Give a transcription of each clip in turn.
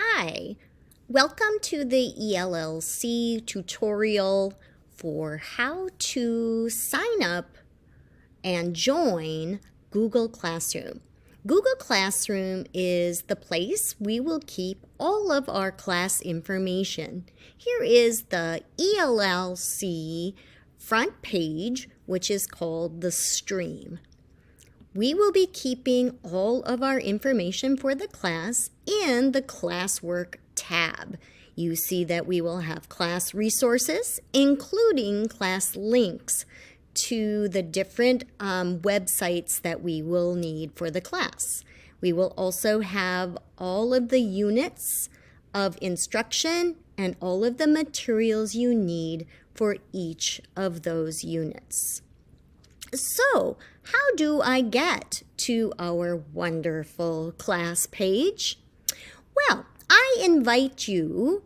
Hi, welcome to the ELLC tutorial for how to sign up and join Google Classroom. Google Classroom is the place we will keep all of our class information. Here is the ELLC front page, which is called the stream. We will be keeping all of our information for the class in the Classwork tab. You see that we will have class resources, including class links to the different websites that we will need for the class. We will also have all of the units of instruction and all of the materials you need for each of those units. So, how do I get to our wonderful class page? Well, I invite you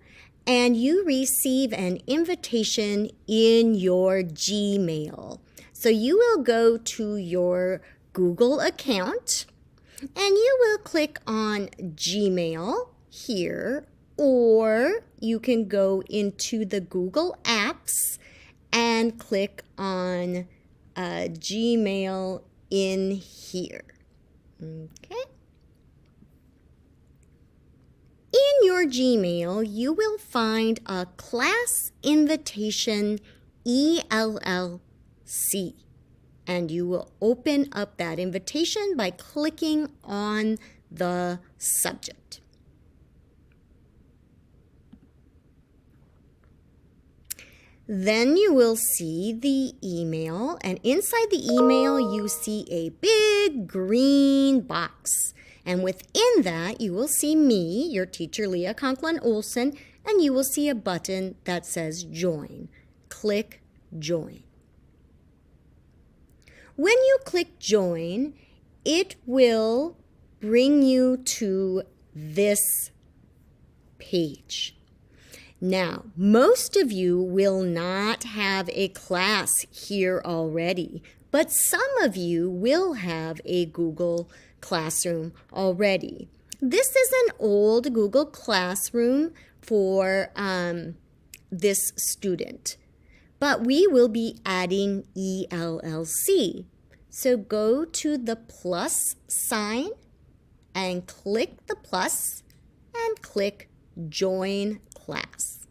and you receive an invitation in your Gmail. So you will go to your Google account and you will click on Gmail here, or you can go into the Google Apps and click on Gmail in here. Okay. In your Gmail, you will find a class invitation ELLC, and you will open up that invitation by clicking on the subject. Then you will see the email, and inside the email you see a big green box. And within that you will see me, your teacher Leah Conklin Olson, and you will see a button that says join. Click join. When you click join, it will bring you to this page. Now, most of you will not have a class here already, but some of you will have a Google Classroom already. This is an old Google Classroom for this student, but we will be adding ELLC. So go to the plus sign and click the plus and click Join Class.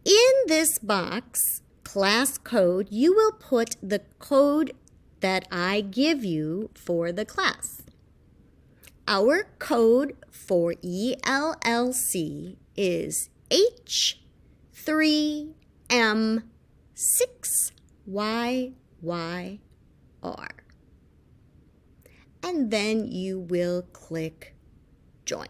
In this box, class code, you will put the code that I give you for the class. Our code for ELLC is H3M6YYR. And then you will click join.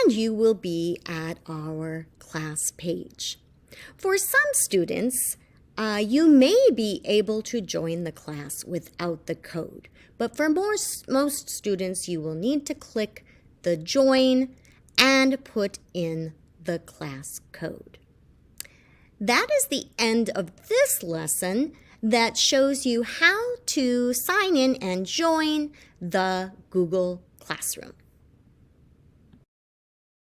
And you will be at our class page. For some students, you may be able to join the class without the code, but for most students, you will need to click the join and put in the class code. That is the end of this lesson that shows you how to sign in and join the Google Classroom.